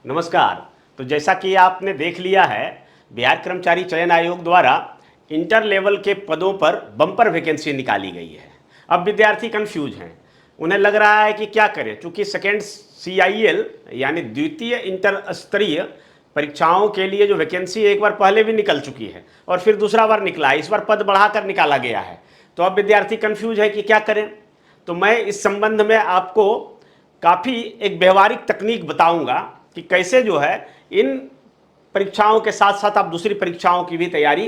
नमस्कार। तो जैसा कि आपने देख लिया है, बिहार कर्मचारी चयन आयोग द्वारा इंटर लेवल के पदों पर बम्पर वैकेंसी निकाली गई है। अब विद्यार्थी कंफ्यूज हैं, उन्हें लग रहा है कि क्या करें, क्योंकि सेकेंड CIL यानी द्वितीय इंटर स्तरीय परीक्षाओं के लिए जो वैकेंसी एक बार पहले भी निकल चुकी है और फिर दूसरा बार निकला है, इस बार पद बढ़ाकर निकाला गया है। तो अब विद्यार्थी कंफ्यूज है कि क्या करें। तो मैं इस संबंध में आपको काफ़ी एक व्यवहारिक तकनीक बताऊंगा कि कैसे जो है इन परीक्षाओं के साथ साथ आप दूसरी परीक्षाओं की भी तैयारी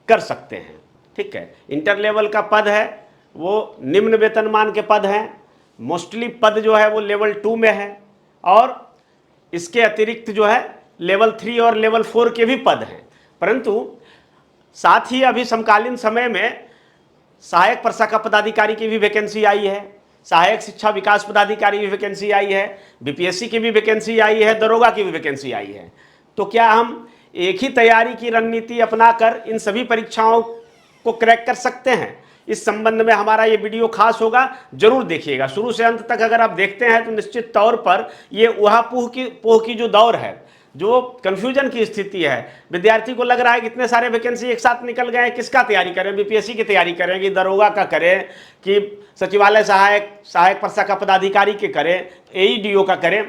कर सकते हैं। ठीक है, इंटर लेवल का पद है वो निम्न वेतनमान के पद हैं। मोस्टली पद जो है वो लेवल 2 में है और इसके अतिरिक्त जो है लेवल 3 और लेवल 4 के भी पद हैं। परंतु साथ ही अभी समकालीन समय में सहायक प्रशाखा पदाधिकारी की भी वैकेंसी आई है, सहायक शिक्षा विकास पदाधिकारी की वैकेंसी आई है, BPSC की भी वैकेंसी आई है, दरोगा की भी वैकेंसी आई है। तो क्या हम एक ही तैयारी की रणनीति अपनाकर इन सभी परीक्षाओं को क्रैक कर सकते हैं? इस संबंध में हमारा ये वीडियो खास होगा, जरूर देखिएगा शुरू से अंत तक। अगर आप देखते हैं तो निश्चित तौर पर ये उहापोह की जो दौर है, जो कन्फ्यूजन की स्थिति है, विद्यार्थी को लग रहा है कि इतने सारे वैकेंसी एक साथ निकल गए, किसका तैयारी करें, BPSC की तैयारी करें कि दरोगा का करें कि सचिवालय सहायक प्रशाखा पदाधिकारी के करें, AEDO का करें।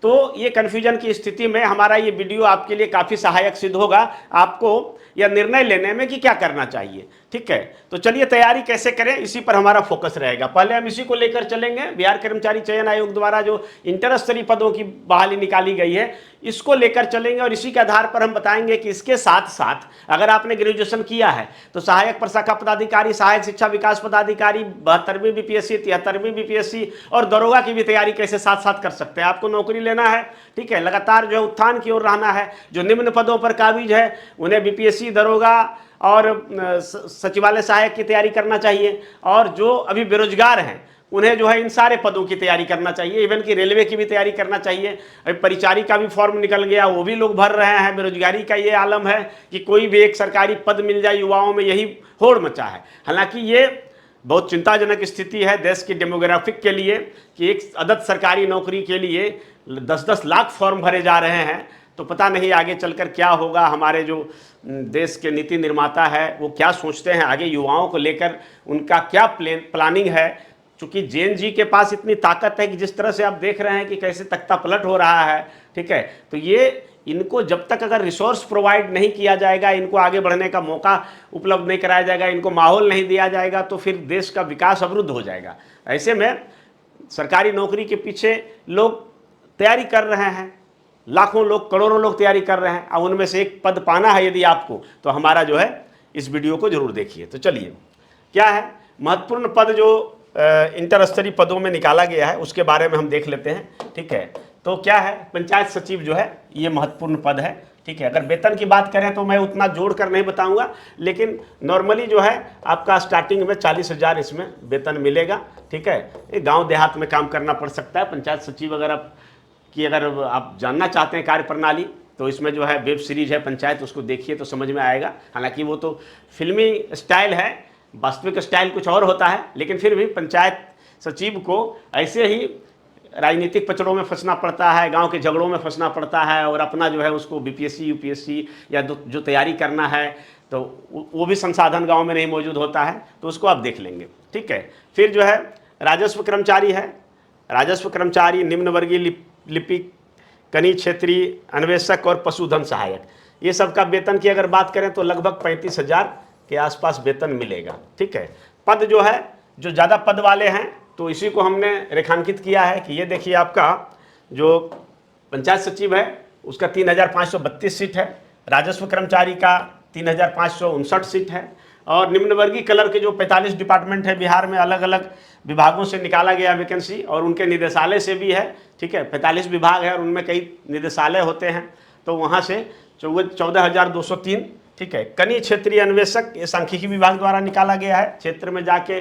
तो ये कन्फ्यूजन की स्थिति में हमारा ये वीडियो आपके लिए काफ़ी सहायक सिद्ध होगा, आपको यह निर्णय लेने में कि क्या करना चाहिए। ठीक है, तो चलिए तैयारी कैसे करें इसी पर हमारा फोकस रहेगा। पहले हम इसी को लेकर चलेंगे, बिहार कर्मचारी चयन आयोग द्वारा जो इंटर स्तरीय पदों की बहाली निकाली गई है इसको लेकर चलेंगे और इसी के आधार पर हम बताएंगे कि इसके साथ साथ अगर आपने ग्रेजुएशन किया है तो सहायक प्रशाखा पदाधिकारी, सहायक शिक्षा विकास पदाधिकारी, 72वीं BPSC, 73वीं BPSC और दरोगा की भी तैयारी कैसे साथ साथ कर सकते हैं। आपको नौकरी लेना है, ठीक है, लगातार जो है उत्थान की ओर रहना है। जो निम्न पदों पर काबिज है उन्हें BPSC, दरोगा और सचिवालय सहायक की तैयारी करना चाहिए, और जो अभी बेरोजगार हैं उन्हें जो है इन सारे पदों की तैयारी करना चाहिए। इवन कि रेलवे की भी तैयारी करना चाहिए। अभी परिचारी का भी फॉर्म निकल गया, वो भी लोग भर रहे हैं। बेरोजगारी का ये आलम है कि कोई भी एक सरकारी पद मिल जाए, युवाओं में यही होड़ मचा है। हालांकि ये बहुत चिंताजनक स्थिति है देश की डेमोग्राफिक के लिए कि एक अदद सरकारी नौकरी के लिए 10-10 लाख फॉर्म भरे जा रहे हैं। तो पता नहीं आगे चलकर क्या होगा। हमारे जो देश के नीति निर्माता है वो क्या सोचते हैं आगे युवाओं को लेकर, उनका क्या प्लानिंग है। चूँकि JNG के पास इतनी ताकत है कि जिस तरह से आप देख रहे हैं कि कैसे तख्ता पलट हो रहा है, ठीक है, तो ये इनको जब तक अगर रिसोर्स प्रोवाइड नहीं किया जाएगा, इनको आगे बढ़ने का मौका उपलब्ध नहीं कराया जाएगा, इनको माहौल नहीं दिया जाएगा, तो फिर देश का विकास अवरुद्ध हो जाएगा। ऐसे में सरकारी नौकरी के पीछे लोग तैयारी कर रहे हैं, लाखों लोग, करोड़ों लोग तैयारी कर रहे हैं। अब उनमें से एक पद पाना है यदि आपको, तो हमारा जो है इस वीडियो को जरूर देखिए। तो चलिए, क्या है महत्वपूर्ण पद जो इंटर स्तरीय पदों में निकाला गया है उसके बारे में हम देख लेते हैं। ठीक है, तो क्या है, पंचायत सचिव जो है ये महत्वपूर्ण पद है। ठीक है, अगर वेतन की बात करें तो मैं उतना जोड़कर नहीं बताऊंगा, लेकिन नॉर्मली जो है आपका स्टार्टिंग में 40,000 इसमें वेतन मिलेगा। ठीक है, ये गांव देहात में काम करना पड़ सकता है। पंचायत सचिव अगर आप जानना चाहते हैं कार्य प्रणाली, तो इसमें जो है वेब सीरीज है पंचायत, उसको देखिए तो समझ में आएगा। हालांकि वो तो फिल्मी स्टाइल है, वास्तविक स्टाइल कुछ और होता है, लेकिन फिर भी पंचायत सचिव को ऐसे ही राजनीतिक पचड़ों में फंसना पड़ता है, गांव के झगड़ों में फंसना पड़ता है, और अपना जो है उसको BPSC, UPSC या जो तैयारी करना है तो वो भी संसाधन गांव में नहीं मौजूद होता है, तो उसको आप देख लेंगे। ठीक है, फिर जो है राजस्व कर्मचारी है, राजस्व कर्मचारी, निम्न वर्गीय लिपिक, कनीय क्षेत्रीय अन्वेषक और पशुधन सहायक, ये सब का वेतन की अगर बात करें तो लगभग 35,000 के आसपास वेतन मिलेगा। ठीक है, पद जो है जो ज़्यादा पद वाले हैं तो इसी को हमने रेखांकित किया है कि ये देखिए आपका जो पंचायत सचिव है उसका 3,532 सीट है, राजस्व कर्मचारी का 3,559 सीट है, और निम्न वर्गीय कलर के जो 45 डिपार्टमेंट है बिहार में, अलग अलग विभागों से निकाला गया वैकेंसी, और उनके निदेशालय से भी है। ठीक है, 45 विभाग है और उनमें कई निदेशालय होते हैं, तो वहाँ से 14,203। ठीक है, कनीय क्षेत्रीय अन्वेषक, ये सांख्यिकी विभाग द्वारा निकाला गया है। क्षेत्र में जाके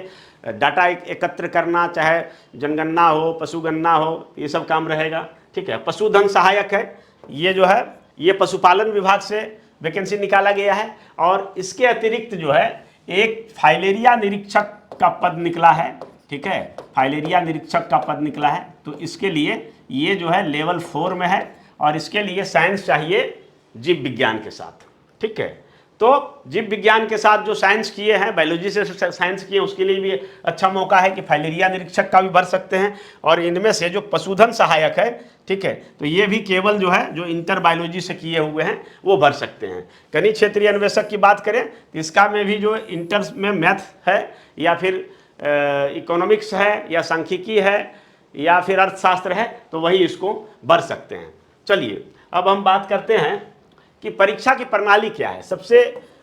डाटा एकत्र करना, चाहे जनगणना हो, पशुगणना हो, ये सब काम रहेगा। ठीक है, पशुधन सहायक है, ये जो है ये पशुपालन विभाग से वैकेंसी निकाला गया है। और इसके अतिरिक्त जो है एक फाइलेरिया निरीक्षक का पद निकला है। ठीक है, फाइलेरिया निरीक्षक का पद निकला है, तो इसके लिए ये जो है लेवल 4 में है और इसके लिए साइंस चाहिए जीव विज्ञान के साथ, ठीक है। तो जीव विज्ञान के साथ जो साइंस किए हैं, बायोलॉजी से साइंस किए, उसके लिए भी अच्छा मौका है कि फाइलेरिया निरीक्षक का भी भर सकते हैं। और इनमें से जो पशुधन सहायक है, ठीक है, तो ये भी केवल जो है जो इंटर बायोलॉजी से किए हुए हैं वो भर सकते हैं। खनिज क्षेत्रीय अन्वेषक की बात करें तो इसका में भी जो इंटर में मैथ है या फिर इकोनॉमिक्स है या सांख्यिकी है या फिर अर्थशास्त्र है, तो वही इसको भर सकते हैं। चलिए अब हम बात करते हैं कि परीक्षा की प्रणाली क्या है। सबसे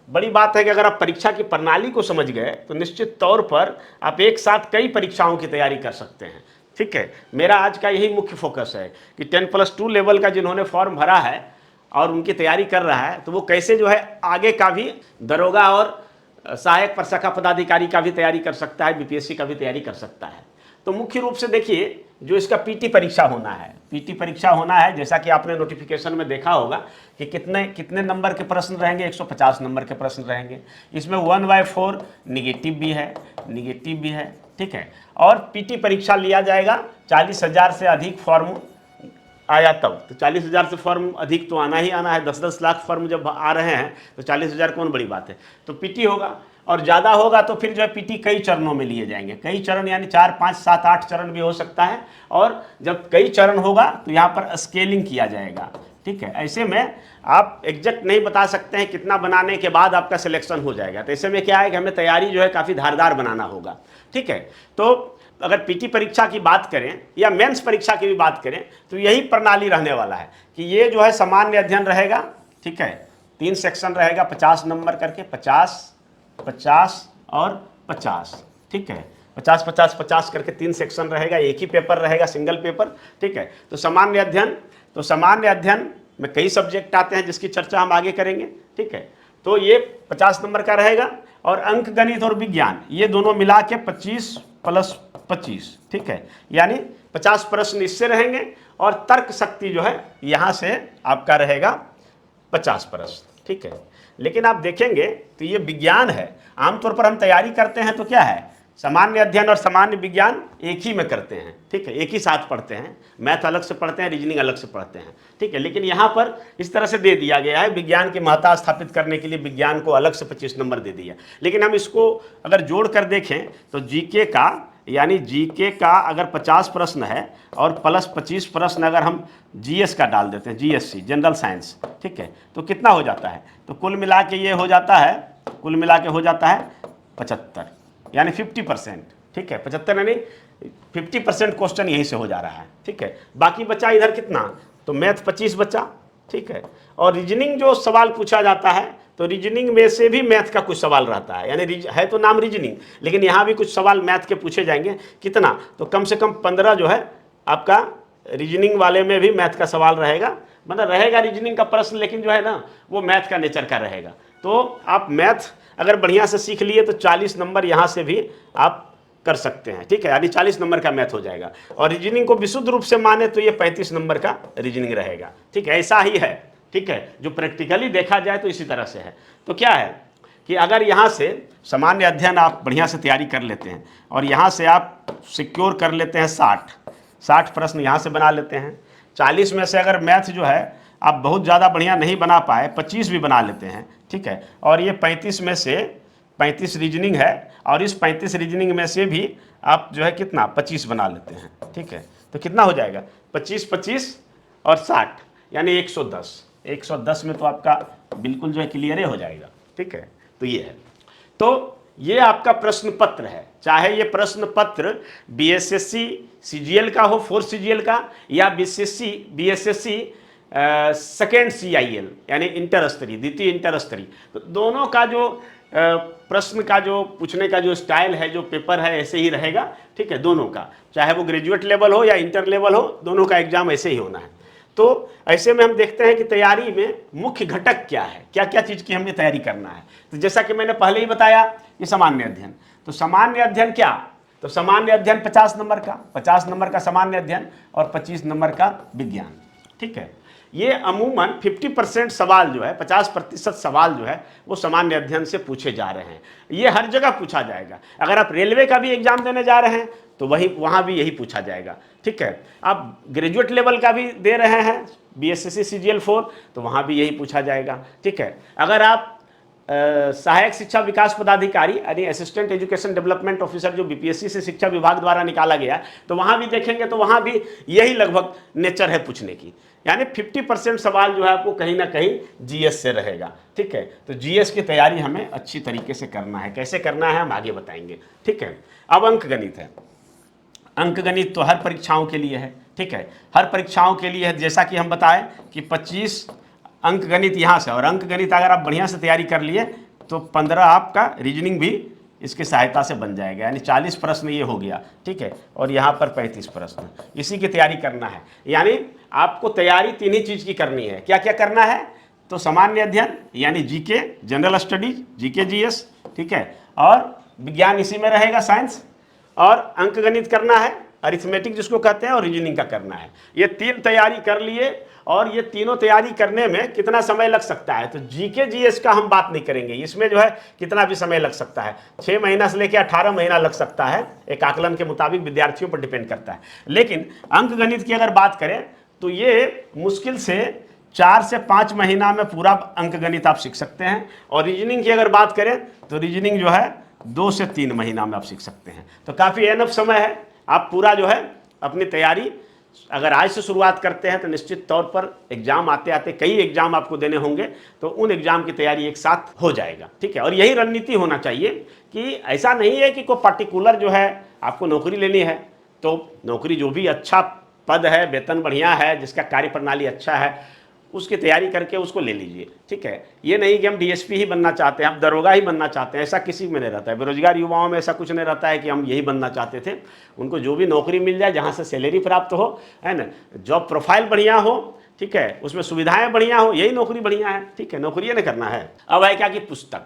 बड़ी बात है कि अगर आप परीक्षा की प्रणाली को समझ गए तो निश्चित तौर पर आप एक साथ कई परीक्षाओं की तैयारी कर सकते हैं, ठीक है। मेरा आज का यही मुख्य फोकस है कि 10+2 लेवल का जिन्होंने फॉर्म भरा है और उनकी तैयारी कर रहा है, तो वो कैसे जो है आगे का भी दरोगा और सहायक प्रशाखा पदाधिकारी का भी तैयारी कर सकता है, बीपीएससी का भी तैयारी कर सकता है। तो मुख्य रूप से देखिए जो इसका पीटी परीक्षा होना है, पीटी परीक्षा होना है, जैसा कि आपने नोटिफिकेशन में देखा होगा कि कितने कितने नंबर के प्रश्न रहेंगे, 150 नंबर के प्रश्न रहेंगे। इसमें 1/4 निगेटिव भी है, ठीक है। और पीटी परीक्षा लिया जाएगा 40,000 से अधिक फॉर्म आया तब, तो 40,000 से फॉर्म अधिक तो आना ही आना है। 10-10 लाख फॉर्म जब आ रहे हैं तो 40,000 कौन बड़ी बात है। तो पीटी होगा और ज़्यादा होगा तो फिर जो है पीटी कई चरणों में लिए जाएंगे। कई चरण यानी 4, 5, 7, 8 चरण भी हो सकता है। और जब कई चरण होगा तो यहाँ पर स्केलिंग किया जाएगा, ठीक है। ऐसे में आप एग्जैक्ट नहीं बता सकते हैं कितना बनाने के बाद आपका सिलेक्शन हो जाएगा। तो ऐसे में क्या है कि हमें तैयारी जो है काफ़ी धारदार बनाना होगा, ठीक है। तो अगर पीटी परीक्षा की बात करें या मेंस परीक्षा की भी बात करें तो यही प्रणाली रहने वाला है कि ये जो है सामान्य अध्ययन रहेगा, ठीक है। 3 सेक्शन रहेगा 50 नंबर करके, 50, 50 और 50, ठीक है। 50, 50, 50 करके 3 सेक्शन रहेगा, एक ही पेपर रहेगा, सिंगल पेपर, ठीक है। तो सामान्य अध्ययन में कई सब्जेक्ट आते हैं जिसकी चर्चा हम आगे करेंगे, ठीक है। तो ये 50 नंबर का रहेगा और अंक गणित और विज्ञान ये दोनों मिला के 25+25, ठीक है। यानी 50 प्रश्न इससे रहेंगे और तर्क शक्ति जो है यहाँ से आपका रहेगा 50 प्रश्न, ठीक है। लेकिन आप देखेंगे तो ये विज्ञान है। आमतौर पर हम तैयारी करते हैं तो क्या है, सामान्य अध्ययन और सामान्य विज्ञान एक ही में करते हैं, ठीक है, एक ही साथ पढ़ते हैं। मैथ अलग से पढ़ते हैं, रीजनिंग अलग से पढ़ते हैं, ठीक है। लेकिन यहाँ पर इस तरह से दे दिया गया है, विज्ञान की महत्ता स्थापित करने के लिए विज्ञान को अलग से 25 नंबर दे दिया। लेकिन हम इसको अगर जोड़ कर देखें तो जीके का यानी जीके का अगर 50 प्रश्न है और प्लस 25 प्रश्न अगर हम जीएस का डाल देते हैं, जीएससी जनरल साइंस, ठीक है, तो कितना हो जाता है। तो कुल मिला के ये हो जाता है 75 यानी 50%, ठीक है। 75 यानी 50% क्वेश्चन यहीं से हो जा रहा है, ठीक है। बाकी बचा इधर कितना, तो मैथ 25 बचा, ठीक है। और रीजनिंग जो सवाल पूछा जाता है तो रीजनिंग में से भी मैथ का कुछ सवाल रहता है, यानी है तो नाम रीजनिंग लेकिन यहाँ भी कुछ सवाल मैथ के पूछे जाएंगे। कितना, तो कम से कम 15 जो है आपका रीजनिंग वाले में भी मैथ का सवाल रहेगा, मतलब रहेगा रीजनिंग का प्रश्न, लेकिन जो है ना वो मैथ का नेचर का रहेगा। तो आप मैथ अगर बढ़िया से सीख लिए तो 40 नंबर यहाँ से भी आप कर सकते हैं, ठीक है। यानी 40 नंबर का मैथ हो जाएगा। और रीजनिंग को विशुद्ध रूप से माने तो ये 35 नंबर का रीजनिंग रहेगा, ठीक है। ऐसा ही है, ठीक है। जो प्रैक्टिकली देखा जाए तो इसी तरह से है। तो क्या है कि अगर यहाँ से सामान्य अध्ययन आप बढ़िया से तैयारी कर लेते हैं और यहाँ से आप सिक्योर कर लेते हैं 60 प्रश्न यहाँ से बना लेते हैं। 40 में से अगर मैथ जो है आप बहुत ज़्यादा बढ़िया नहीं बना पाए, 25 भी बना लेते हैं, ठीक है। और ये 35 में से 35 रीजनिंग है और इस 35 रीजनिंग में से भी आप जो है कितना 25 बना लेते हैं, ठीक है। तो कितना हो जाएगा 25, 25 और 60 यानी 110 में तो आपका बिल्कुल जो है क्लियर हो जाएगा, ठीक है। तो ये है, तो ये आपका प्रश्न पत्र है। चाहे ये प्रश्न पत्र बीएसएससी सीजीएल का हो, 4 सीजीएल का, या बीएसएससी सेकेंड सीआईएल यानी इंटर स्तरीय, द्वितीय इंटर स्तरीय, तो दोनों का जो प्रश्न का जो पूछने का जो स्टाइल है, जो पेपर है, ऐसे ही रहेगा, ठीक है। दोनों का चाहे वो ग्रेजुएट लेवल हो या इंटर लेवल हो, दोनों का एग्जाम ऐसे ही होना है। तो ऐसे में हम देखते हैं कि तैयारी में मुख्य घटक क्या है, क्या क्या चीज़ की हमें तैयारी करना है। तो जैसा कि मैंने पहले ही बताया कि सामान्य अध्ययन, तो सामान्य अध्ययन क्या, तो सामान्य अध्ययन 50 नंबर का, 50 नंबर का सामान्य अध्ययन और 25 नंबर का विज्ञान, ठीक है। ये अमूमन 50% सवाल जो है, 50% सवाल जो है वो सामान्य अध्ययन से पूछे जा रहे हैं। ये हर जगह पूछा जाएगा। अगर आप रेलवे का भी एग्जाम देने जा रहे हैं तो वहाँ भी यही पूछा जाएगा। ठीक है, आप ग्रेजुएट लेवल का भी दे रहे हैं BSSC CGL 4 तो वहाँ भी यही पूछा जाएगा। ठीक है, अगर आप सहायक शिक्षा विकास पदाधिकारी यानी असिस्टेंट एजुकेशन डेवलपमेंट ऑफिसर जो BPSC से शिक्षा विभाग द्वारा निकाला गया तो वहाँ भी देखेंगे तो वहाँ भी यही लगभग नेचर है पूछने की। यानी 50% सवाल जो है आपको कहीं ना कहीं GS से रहेगा। ठीक है, तो GS की तैयारी हमें अच्छी तरीके से करना है। कैसे करना है हम आगे बताएंगे। ठीक है, अब अंक गणित है। अंक गणित तो हर परीक्षाओं के लिए है। ठीक है, हर परीक्षाओं के लिए है। जैसा कि हम बताएं कि 25 अंक गणित यहाँ से, और अंक गणित अगर आप बढ़िया से तैयारी कर लिए तो 15 आपका रीजनिंग भी इसकी सहायता से बन जाएगा, यानी 40 प्रश्न ये हो गया। ठीक है, और यहाँ पर 35 प्रश्न, इसी की तैयारी करना है। यानी आपको तैयारी 3 ही चीज़ की करनी है। क्या क्या करना है? तो सामान्य अध्ययन यानी GK general studies, GK GS, ठीक है, और विज्ञान इसी में रहेगा, साइंस, और अंक गणित करना है, अरिथमेटिक जिसको कहते हैं, और रीजनिंग का करना है। ये 3 तैयारी कर लिए, और ये तीनों तैयारी करने में कितना समय लग सकता है? तो GK GS का हम बात नहीं करेंगे, इसमें जो है कितना भी समय लग सकता है, 6 महीना से लेकर 18 महीना लग सकता है, एक आकलन के मुताबिक विद्यार्थियों पर डिपेंड करता है। लेकिन अंक गणित की अगर बात करें तो ये मुश्किल से 4 से 5 महीना में पूरा अंक गणित आप सीख सकते हैं। और रीजनिंग की अगर बात करें तो रीजनिंग जो है 2 से 3 महीना में आप सीख सकते हैं। तो काफ़ी एनफ समय है, आप पूरा जो है अपनी तैयारी अगर आज से शुरुआत करते हैं तो निश्चित तौर पर एग्जाम आते आते कई एग्जाम आपको देने होंगे, तो उन एग्जाम की तैयारी एक साथ हो जाएगा। ठीक है, और यही रणनीति होना चाहिए कि ऐसा नहीं है कि कोई पर्टिकुलर जो है आपको नौकरी लेनी है तो नौकरी जो भी अच्छा पद है, वेतन बढ़िया है, जिसका कार्य प्रणाली अच्छा है, उसकी तैयारी करके उसको ले लीजिए। ठीक है, ये नहीं कि हम DSP ही बनना चाहते हैं, हम दरोगा ही बनना चाहते हैं, ऐसा किसी में नहीं रहता है। बेरोजगार युवाओं में ऐसा कुछ नहीं रहता है कि हम यही बनना चाहते थे। उनको जो भी नौकरी मिल जाए, जहाँ से सैलरी प्राप्त हो, है ना, जॉब प्रोफाइल बढ़िया हो, ठीक है, उसमें सुविधाएं बढ़िया हो, यही नौकरी बढ़िया है। ठीक है, नौकरी ये नहीं करना है। अब है क्या कि पुस्तक,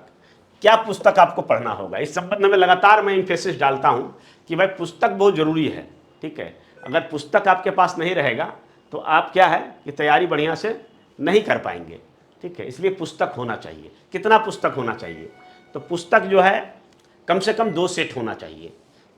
क्या पुस्तक आपको पढ़ना होगा, इस संबंध में लगातार मैं इम्फेसिस डालता हूँ कि भाई पुस्तक बहुत ज़रूरी है। ठीक है, अगर पुस्तक आपके पास नहीं रहेगा तो आप क्या है कि तैयारी बढ़िया से नहीं कर पाएंगे। ठीक है, इसलिए पुस्तक होना चाहिए। कितना पुस्तक होना चाहिए? तो पुस्तक जो है कम से कम 2 सेट होना चाहिए।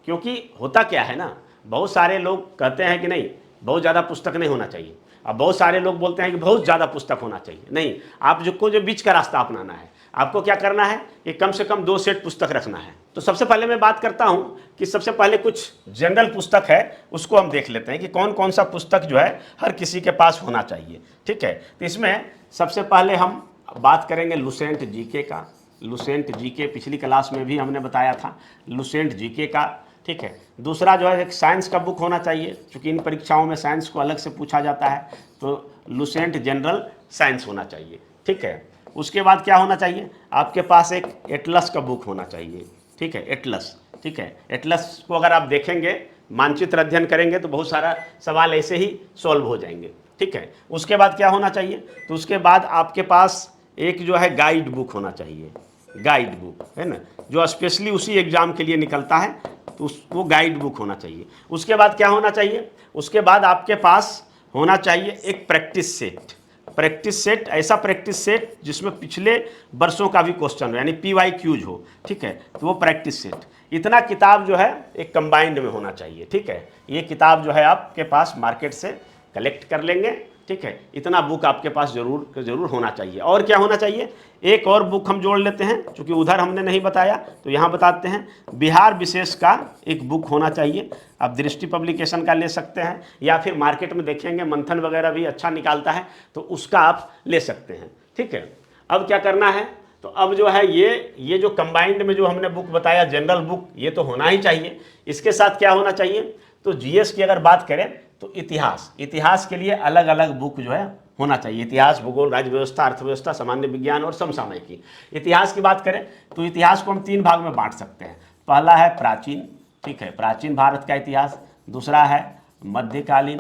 क्योंकि होता क्या है ना, बहुत सारे लोग कहते हैं कि नहीं बहुत ज़्यादा पुस्तक नहीं होना चाहिए, अब बहुत सारे लोग बोलते हैं कि बहुत ज़्यादा पुस्तक होना चाहिए। नहीं, आप जो बीच का रास्ता अपनाना है, आपको क्या करना है कि कम से कम 2 सेट पुस्तक रखना है। तो सबसे पहले मैं बात करता हूँ कि सबसे पहले कुछ जनरल पुस्तक है उसको हम देख लेते हैं कि कौन कौन सा पुस्तक जो है हर किसी के पास होना चाहिए। ठीक है, तो इसमें सबसे पहले हम बात करेंगे लुसेंट GK का। लुसेंट GK पिछली क्लास में भी हमने बताया था, लुसेंट GK का। ठीक है, दूसरा जो है एक साइंस का बुक होना चाहिए, क्योंकि इन परीक्षाओं में साइंस को अलग से पूछा जाता है, तो लुसेंट जनरल साइंस होना चाहिए। ठीक है, उसके बाद क्या होना चाहिए? आपके पास एक एटलस का बुक होना चाहिए। ठीक है, एटलस। ठीक है, एटलस को अगर आप देखेंगे, मानचित्र अध्ययन करेंगे तो बहुत सारा सवाल ऐसे ही सॉल्व हो जाएंगे। ठीक है, उसके बाद क्या होना चाहिए? तो उसके बाद आपके पास एक जो है गाइड बुक होना चाहिए, गाइड बुक है ना, जो स्पेशली उसी एग्जाम के लिए निकलता है, तो वो गाइड बुक होना चाहिए। उसके बाद क्या होना चाहिए? उसके बाद आपके पास होना चाहिए एक प्रैक्टिस सेट। प्रैक्टिस सेट, ऐसा प्रैक्टिस सेट जिसमें पिछले वर्षों का भी क्वेश्चन हो, यानी PYQs हो। ठीक है, तो वो प्रैक्टिस सेट, इतना किताब जो है एक कंबाइंड में होना चाहिए। ठीक है, ये किताब जो है आपके पास मार्केट से कलेक्ट कर लेंगे। ठीक है, इतना बुक आपके पास जरूर होना चाहिए। और क्या होना चाहिए? एक और बुक हम जोड़ लेते हैं, क्योंकि उधर हमने नहीं बताया तो यहाँ बताते हैं। बिहार विशेष का एक बुक होना चाहिए, आप दृष्टि पब्लिकेशन का ले सकते हैं, या फिर मार्केट में देखेंगे मंथन वगैरह भी अच्छा निकालता है तो उसका आप ले सकते हैं। ठीक है, अब क्या करना है? तो अब जो है ये जो कंबाइंड में जो हमने बुक बताया जनरल बुक, ये तो होना ही चाहिए। इसके साथ क्या होना चाहिए? तो GS की अगर बात करें तो इतिहास के लिए अलग अलग बुक जो है होना चाहिए। इतिहास, भूगोल, राज्य व्यवस्था, अर्थव्यवस्था, सामान्य विज्ञान और समसामयिकी। इतिहास की बात करें तो इतिहास को हम 3 भाग में बांट सकते हैं। पहला है प्राचीन, ठीक है, प्राचीन भारत का इतिहास। दूसरा है मध्यकालीन,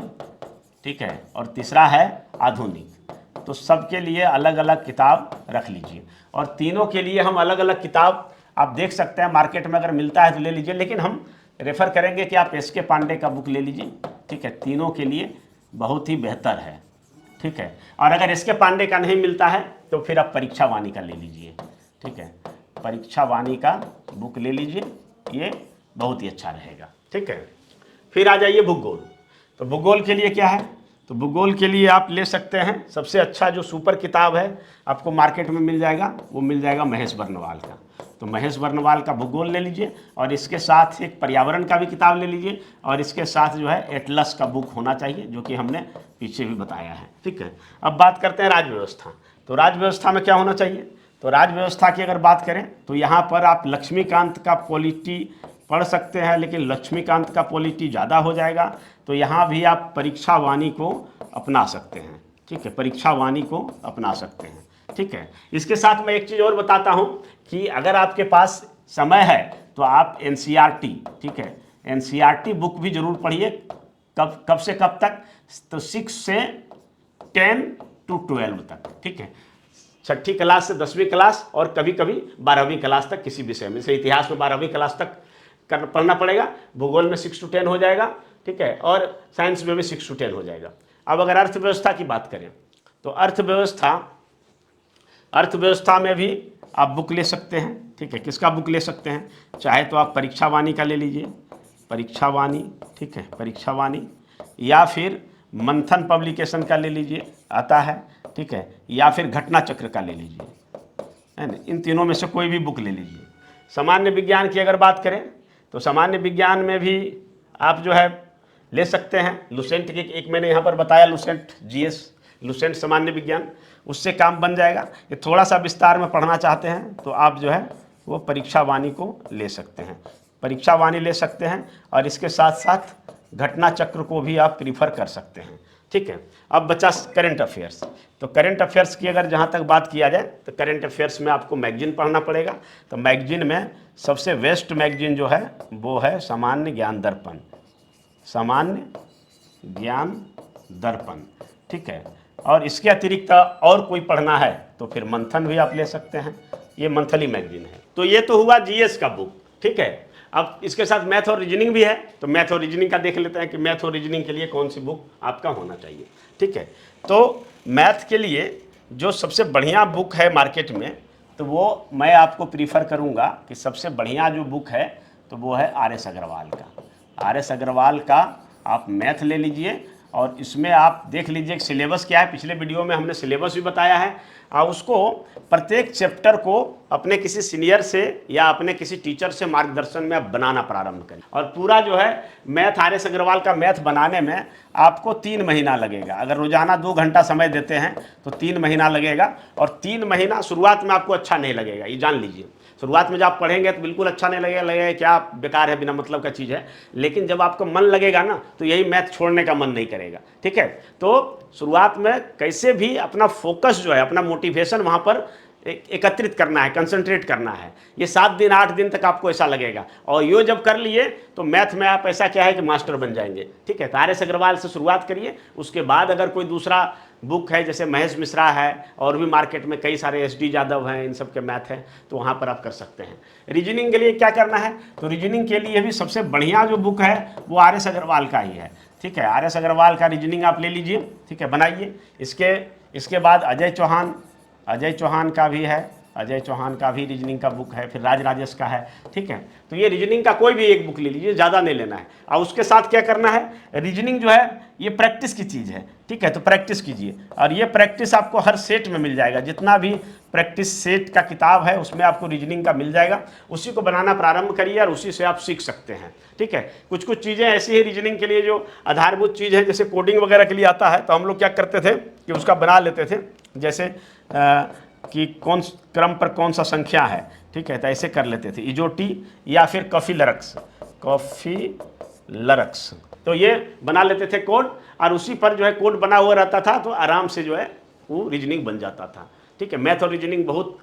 ठीक है, और तीसरा है आधुनिक। तो सबके लिए अलग अलग किताब रख लीजिए, और तीनों के लिए हम अलग अलग किताब आप देख सकते हैं, मार्केट में अगर मिलता है तो ले लीजिए, लेकिन हम रेफ़र करेंगे कि आप SK पांडे का बुक ले लीजिए। ठीक है, तीनों के लिए बहुत ही बेहतर है। ठीक है। और अगर इसके पांडे का नहीं मिलता है तो फिर आप परीक्षा वाणी का ले लीजिए, ठीक है, परीक्षा वाणी का बुक ले लीजिए, ये बहुत ही अच्छा रहेगा, ठीक है। फिर आ जाइए भूगोल। तो भूगोल के लिए क्या है, तो भूगोल के लिए आप ले सकते हैं सबसे अच्छा जो सुपर किताब है आपको मार्केट में मिल जाएगा, वो मिल जाएगा महेश बर्नवाल का। तो महेश बर्नवाल का भूगोल ले लीजिए और इसके साथ एक पर्यावरण का भी किताब ले लीजिए और इसके साथ जो है एटलस का बुक होना चाहिए, जो कि हमने पीछे भी बताया है, ठीक है। अब बात करते हैं राज व्यवस्था। तो राज व्यवस्था में क्या होना चाहिए, तो राज व्यवस्था की अगर बात करें तो यहाँ पर आप लक्ष्मीकांत का पॉलिटी पढ़ सकते हैं, लेकिन लक्ष्मीकांत का पॉलिटी ज़्यादा हो जाएगा, तो यहाँ भी आप परीक्षा वाणी को अपना सकते हैं, ठीक है, परीक्षा वाणी को अपना सकते हैं, ठीक है। इसके साथ मैं एक चीज़ और बताता हूँ कि अगर आपके पास समय है तो आप NCERT, ठीक है, NCERT बुक भी जरूर पढ़िए। कब से कब तक, तो 6 से 10 to 12 तक, ठीक है, 6ठी क्लास से 10वीं क्लास और कभी कभी 12वीं क्लास तक किसी विषय में। जैसे इतिहास में 12वीं क्लास तक पढ़ना पड़ेगा, भूगोल में 6 to 10 हो जाएगा, ठीक है, और साइंस में भी 6 to 10 हो जाएगा। अब अगर अर्थव्यवस्था की बात करें तो अर्थव्यवस्था में भी आप बुक ले सकते हैं, ठीक है। किसका बुक ले सकते हैं, चाहे तो आप परीक्षा वाणी का ले लीजिए, परीक्षा वाणी, ठीक है, परीक्षा वाणी, या फिर मंथन पब्लिकेशन का ले लीजिए, आता है, ठीक है, या फिर घटना चक्र का ले लीजिए, है ना, इन तीनों में से कोई भी बुक ले लीजिए। सामान्य विज्ञान की अगर बात करें तो सामान्य विज्ञान में भी आप जो है ले सकते हैं लुसेंट की, एक मैंने यहाँ पर बताया लुसेंट GS, लुसेंट सामान्य विज्ञान, उससे काम बन जाएगा। ये थोड़ा सा विस्तार में पढ़ना चाहते हैं तो आप जो है वो परीक्षा वाणी को ले सकते हैं, परीक्षा वाणी ले सकते हैं, और इसके साथ साथ घटना चक्र को भी आप प्रीफर कर सकते हैं, ठीक है। अब बचा करेंट अफेयर्स। तो करेंट अफेयर्स की अगर जहाँ तक बात किया जाए तो करेंट अफेयर्स में आपको मैगजीन पढ़ना पड़ेगा। तो मैगजीन में सबसे बेस्ट मैगजीन जो है वो है सामान्य ज्ञान दर्पण, सामान्य ज्ञान दर्पण, ठीक है। और इसके अतिरिक्त और कोई पढ़ना है तो फिर मंथन भी आप ले सकते हैं, ये मंथली मैगजीन है। तो ये तो हुआ GS का बुक, ठीक है। अब इसके साथ मैथ और रीजनिंग भी है, तो मैथ और रीजनिंग का देख लेते हैं कि मैथ और रीजनिंग के लिए कौन सी बुक आपका होना चाहिए, ठीक है। तो मैथ के लिए जो सबसे बढ़िया बुक है मार्केट में, तो वो मैं आपको प्रीफर करूँगा कि सबसे बढ़िया जो बुक है तो वो है RS अग्रवाल का। RS अग्रवाल का आप मैथ ले लीजिए और इसमें आप देख लीजिए कि सिलेबस क्या है। पिछले वीडियो में हमने सिलेबस भी बताया है, और उसको प्रत्येक चैप्टर को अपने किसी सीनियर से या अपने किसी टीचर से मार्गदर्शन में आप बनाना प्रारंभ करें। और पूरा जो है मैथ RS अग्रवाल का मैथ बनाने में आपको 3 महीना लगेगा। अगर रोजाना 2 घंटा समय देते हैं तो 3 महीना लगेगा, और 3 महीना शुरुआत में आपको अच्छा नहीं लगेगा, ये जान लीजिए। शुरुआत में जब आप पढ़ेंगे तो बिल्कुल अच्छा नहीं लगेगा क्या बेकार है, बिना मतलब का चीज़ है। लेकिन जब आपको मन लगेगा ना तो यही मैथ छोड़ने का मन नहीं करेगा, ठीक है। तो शुरुआत में कैसे भी अपना फोकस जो है, अपना मोटिवेशन वहाँ पर एकत्रित करना है, कंसंट्रेट करना है। ये 7 दिन 8 दिन तक आपको ऐसा लगेगा, और ये जब कर लिए तो मैथ में आप ऐसा क्या है कि मास्टर बन जाएंगे, ठीक है। तो RS अग्रवाल से शुरुआत करिए, उसके बाद अगर कोई दूसरा बुक है जैसे महेश मिश्रा है, और भी मार्केट में कई सारे SD यादव हैं, इन सब के मैथ हैं, तो वहाँ पर आप कर सकते हैं। रीजनिंग के लिए क्या करना है, तो रीजनिंग के लिए भी सबसे बढ़िया जो बुक है वो RS अग्रवाल का ही है, ठीक है। RS अग्रवाल का रीजनिंग आप ले लीजिए, ठीक है, बनाइए। इसके बाद अजय चौहान का भी है, अजय चौहान का भी रीजनिंग का बुक है, फिर राजेश का है, ठीक है। तो ये रीजनिंग का कोई भी एक बुक ले लीजिए, ज़्यादा नहीं लेना है। और उसके साथ क्या करना है, रीजनिंग जो है ये प्रैक्टिस की चीज़ है, ठीक है, तो प्रैक्टिस कीजिए। और ये प्रैक्टिस आपको हर सेट में मिल जाएगा, जितना भी प्रैक्टिस सेट का किताब है उसमें आपको रीजनिंग का मिल जाएगा। उसी को बनाना प्रारंभ करिए और उसी से आप सीख सकते हैं, ठीक है। कुछ चीज़ें ऐसी है रीजनिंग के लिए जो आधारभूत चीज़ है, जैसे कोडिंग वगैरह के लिए आता है, तो हम लोग क्या करते थे कि उसका बना लेते थे, जैसे कि कौन क्रम पर कौन सा संख्या है, ठीक है, तो ऐसे कर लेते थे, इजोटी या फिर कॉफी लरक्स, तो ये बना लेते थे कोड, और उसी पर जो है कोड बना हुआ रहता था, तो आराम से जो है वो रीजनिंग बन जाता था, ठीक है। मैथ और रीजनिंग बहुत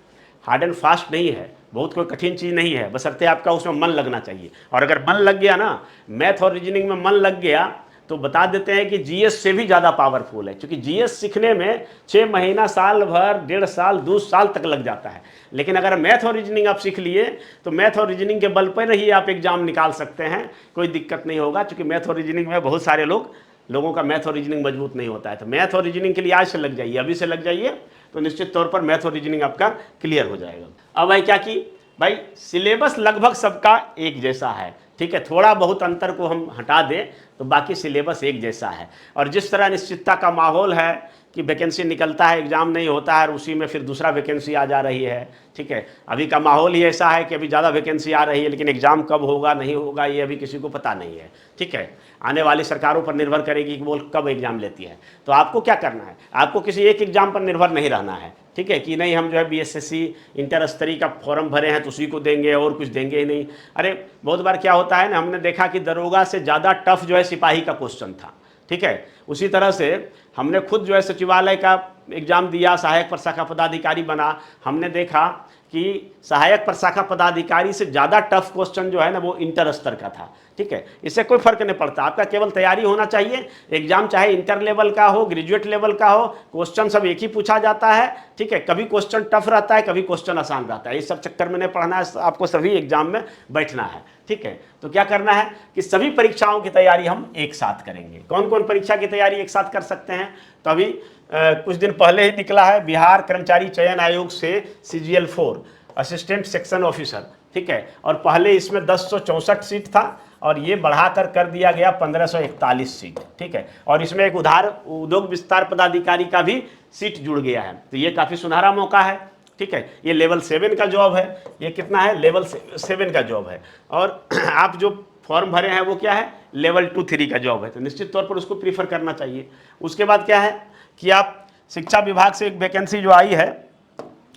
हार्ड एंड फास्ट नहीं है, बहुत कोई कठिन चीज़ नहीं है, बशर्ते आपका उसमें मन लगना चाहिए। और अगर मन लग गया ना, मैथ और रीजनिंग में मन लग गया, तो बता देते हैं कि GS से भी ज़्यादा पावरफुल है, क्योंकि GS सीखने में 6 महीना, साल भर, 1.5 साल, 2 साल तक लग जाता है। लेकिन अगर मैथ और रीजनिंग आप सीख लिए तो मैथ और रीजनिंग के बल पर ही आप एग्जाम निकाल सकते हैं, कोई दिक्कत नहीं होगा। क्योंकि मैथ और रीजनिंग में बहुत सारे लोग लोगों का मैथ और रीजनिंग मजबूत नहीं होता है। तो मैथ और रीजनिंग के लिए आज से लग जाइए, अभी से लग जाइए, तो निश्चित तौर पर मैथ और रीजनिंग आपका क्लियर हो जाएगा। अब भाई क्या की भाई, सिलेबस लगभग सबका एक जैसा है, ठीक है, थोड़ा बहुत अंतर को हम हटा दें तो बाकी सिलेबस एक जैसा है। और जिस तरह निश्चितता का माहौल है कि वैकेंसी निकलता है, एग्जाम नहीं होता है और उसी में फिर दूसरा वैकेंसी आ जा रही है, ठीक है, अभी का माहौल ही ऐसा है कि अभी ज़्यादा वैकेंसी आ रही है, लेकिन एग्जाम कब होगा नहीं होगा ये अभी किसी को पता नहीं है, ठीक है, आने वाली सरकारों पर निर्भर करेगी कि वो कब एग्जाम लेती है। तो आपको क्या करना है, आपको किसी एक एग्जाम पर निर्भर नहीं रहना है, ठीक है, कि नहीं हम जो है बीएसएससी इंटर स्तरीय का फॉर्म भरे हैं तो उसी को देंगे और कुछ देंगे ही नहीं। अरे बहुत बार क्या होता है ना, हमने देखा कि दरोगा से ज़्यादा टफ जो है सिपाही का क्वेश्चन था, ठीक है, उसी तरह से हमने खुद जो है सचिवालय का एग्जाम दिया, सहायक प्रशाखा पदाधिकारी बना, हमने देखा कि सहायक प्रशाखा पदाधिकारी से ज़्यादा टफ क्वेश्चन जो है ना वो इंटर स्तर का था, ठीक है। इससे कोई फर्क नहीं पड़ता, आपका केवल तैयारी होना चाहिए। एग्जाम चाहे इंटर लेवल का हो, ग्रेजुएट लेवल का हो, क्वेश्चन सब एक ही पूछा जाता है, ठीक है, कभी क्वेश्चन टफ रहता है, कभी क्वेश्चन आसान रहता है, इस सब चक्कर में नहीं पढ़ना है, आपको सभी एग्जाम में बैठना है, ठीक है। तो क्या करना है कि सभी परीक्षाओं की तैयारी हम एक साथ करेंगे। कौन कौन परीक्षा की तैयारी एक साथ कर सकते हैं, तो अभी कुछ दिन पहले ही निकला है बिहार कर्मचारी चयन आयोग से CGL 4 असिस्टेंट सेक्शन ऑफिसर, ठीक है, और पहले इसमें 1064 सीट था और ये बढ़ाकर कर दिया गया 1541 सीट, ठीक है, और इसमें एक उद्योग विस्तार पदाधिकारी का भी सीट जुड़ गया है। तो ये काफ़ी सुनहरा मौका है, ठीक है। ये लेवल 7 का जॉब है, ये कितना है, लेवल 7 का जॉब है, और आप जो फॉर्म भरे हैं वो क्या है, लेवल 2-3 का जॉब है, तो निश्चित तौर पर उसको प्रीफर करना चाहिए। उसके बाद क्या है कि आप शिक्षा विभाग से एक वैकेंसी जो आई है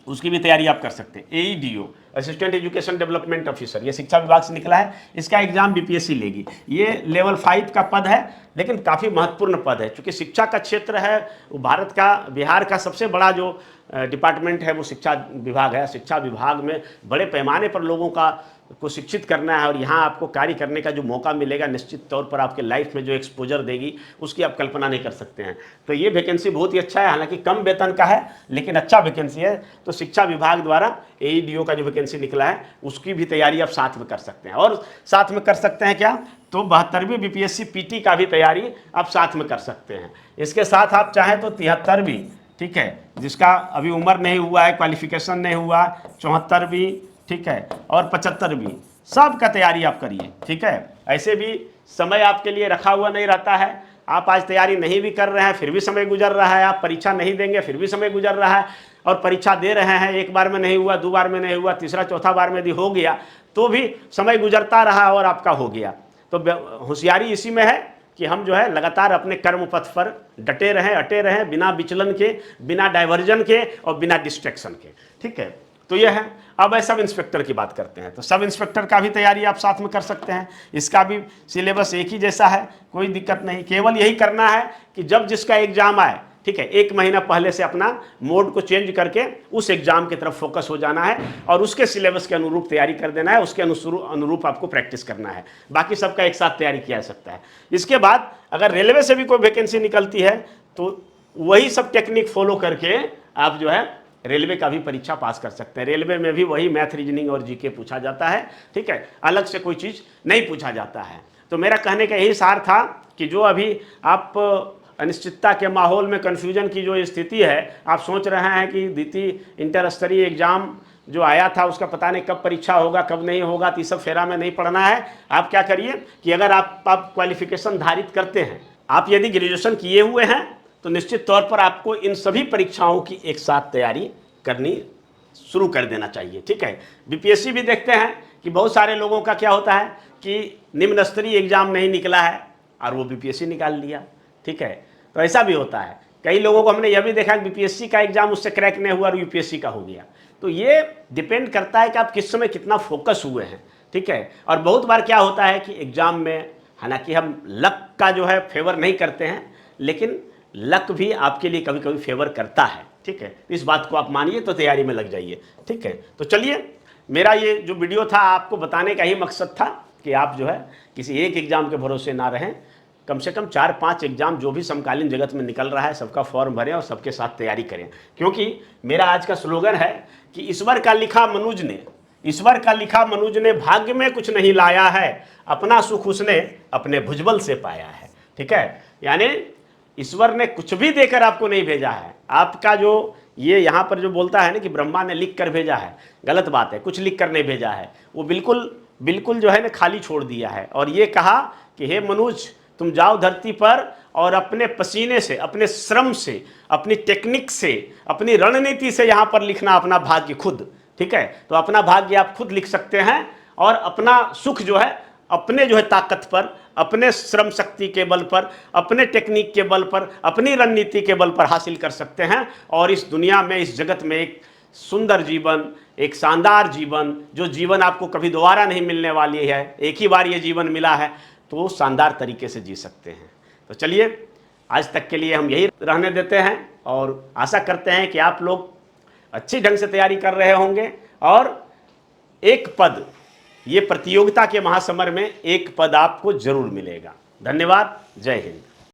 उसकी भी तैयारी आप कर सकते हैं। AEDO assistant education development officer, ये शिक्षा विभाग से निकला है, इसका एग्जाम BPSC लेगी। ये लेवल 5 का पद है, लेकिन काफ़ी महत्वपूर्ण पद है, क्योंकि शिक्षा का क्षेत्र है वो भारत का, बिहार का सबसे बड़ा जो डिपार्टमेंट है वो शिक्षा विभाग है। शिक्षा विभाग में बड़े पैमाने पर लोगों को शिक्षित करना है और यहाँ आपको कार्य करने का जो मौका मिलेगा, निश्चित तौर पर आपके लाइफ में जो एक्सपोजर देगी उसकी आप कल्पना नहीं कर सकते हैं। तो ये वैकेंसी बहुत ही अच्छा है, हालांकि कम वेतन का है लेकिन अच्छा वैकेंसी है। तो शिक्षा विभाग द्वारा AEDO का जो वैकेंसी निकला है उसकी भी तैयारी आप साथ में कर सकते हैं। और साथ में कर सकते हैं क्या, तो 72वीं BPSC PT का भी तैयारी आप साथ में कर सकते हैं। इसके साथ आप चाहें तो 73वीं, ठीक है, जिसका अभी उम्र नहीं हुआ है, क्वालिफिकेशन नहीं हुआ, 74वीं, ठीक है, और 75वीं, सब का तैयारी आप करिए, ठीक है। ऐसे भी समय आपके लिए रखा हुआ नहीं रहता है, आप आज तैयारी नहीं भी कर रहे हैं फिर भी समय गुजर रहा है, आप परीक्षा नहीं देंगे फिर भी समय गुजर रहा है, और परीक्षा दे रहे हैं, एक बार में नहीं हुआ, 2 बार में नहीं हुआ, तीसरा चौथा बार में यदि हो गया तो भी समय गुजरता रहा और आपका हो गया। तो होशियारी इसी में है कि हम जो है लगातार अपने कर्म पथ पर डटे रहें, अटे रहें, बिना विचलन के, बिना डाइवर्जन के और बिना डिस्ट्रैक्शन के, ठीक है। तो यह है। अब सब इंस्पेक्टर की बात करते हैं, तो सब इंस्पेक्टर का भी तैयारी आप साथ में कर सकते हैं। इसका भी सिलेबस एक ही जैसा है, कोई दिक्कत नहीं, केवल यही करना है कि जब जिसका एग्जाम आए, ठीक है, 1 महीना पहले से अपना मोड को चेंज करके उस एग्जाम की तरफ फोकस हो जाना है और उसके सिलेबस के अनुरूप तैयारी कर देना है, उसके अनुरूप आपको प्रैक्टिस करना है। बाकी सबका एक साथ तैयारी किया जा सकता है। इसके बाद अगर रेलवे से भी कोई वैकेंसी निकलती है तो वही सब टेक्निक फॉलो करके आप जो है रेलवे का भी परीक्षा पास कर सकते हैं। रेलवे में भी वही मैथ, रीजनिंग और जीके पूछा जाता है, ठीक है, अलग से कोई चीज़ नहीं पूछा जाता है। तो मेरा कहने का यही सार था कि जो अभी आप अनिश्चितता के माहौल में कन्फ्यूजन की जो स्थिति है, आप सोच रहे हैं कि द्वितीय इंटर स्तरीय एग्जाम जो आया था उसका पता नहीं कब परीक्षा होगा कब नहीं होगा, तो ये सब फेरा में नहीं पड़ना है। आप क्या करिए कि अगर आप क्वालिफिकेशन धारित करते हैं, आप यदि ग्रेजुएशन किए हुए हैं, तो निश्चित तौर पर आपको इन सभी परीक्षाओं की एक साथ तैयारी करनी शुरू कर देना चाहिए, ठीक है। BPSC भी देखते हैं कि बहुत सारे लोगों का क्या होता है कि निम्न स्तरीय एग्जाम नहीं निकला है और वो BPSC निकाल लिया, ठीक है। तो ऐसा भी होता है। कई लोगों को हमने यह भी देखा कि BPSC का एग्जाम उससे क्रैक नहीं हुआ और UPSC का हो गया। तो ये डिपेंड करता है कि आप किस समय कितना फोकस हुए हैं, ठीक है। और बहुत बार क्या होता है कि एग्जाम में, हालांकि हम लक का जो है फेवर नहीं करते हैं, लेकिन लक भी आपके लिए कभी कभी फेवर करता है, ठीक है। इस बात को आप मानिए तो तैयारी में लग जाइए, ठीक है। तो चलिए, मेरा ये जो वीडियो था आपको बताने का ही मकसद था कि आप जो है किसी एक एग्जाम के भरोसे ना रहें, कम से कम 4-5 एग्जाम जो भी समकालीन जगत में निकल रहा है सबका फॉर्म भरें और सबके साथ तैयारी करें। क्योंकि मेरा आज का स्लोगन है कि ईश्वर का लिखा मनुज ने भाग्य में कुछ नहीं लाया है, अपना सुख उसने अपने भुजबल से पाया है। ठीक है, यानी ईश्वर ने कुछ भी देकर आपको नहीं भेजा है। आपका जो ये यहाँ पर जो बोलता है ना कि ब्रह्मा ने लिख कर भेजा है, गलत बात है, कुछ लिख कर नहीं भेजा है। वो बिल्कुल बिल्कुल जो है ना खाली छोड़ दिया है और ये कहा कि हे मनुष्य, तुम जाओ धरती पर और अपने पसीने से, अपने श्रम से, अपनी टेक्निक से, अपनी रणनीति से यहाँ पर लिखना अपना भाग्य खुद। ठीक है, तो अपना भाग्य आप खुद लिख सकते हैं और अपना सुख जो है अपने जो है ताकत पर, अपने श्रम शक्ति के बल पर, अपने टेक्निक के बल पर, अपनी रणनीति के बल पर हासिल कर सकते हैं। और इस दुनिया में, इस जगत में एक सुंदर जीवन, एक शानदार जीवन, जो जीवन आपको कभी दोबारा नहीं मिलने वाली है, एक ही बार ये जीवन मिला है, तो शानदार तरीके से जी सकते हैं। तो चलिए, आज तक के लिए हम यही रहने देते हैं और आशा करते हैं कि आप लोग अच्छी ढंग से तैयारी कर रहे होंगे और एक पद, ये प्रतियोगिता के महासमर में एक पद आपको जरूर मिलेगा। धन्यवाद। जय हिंद।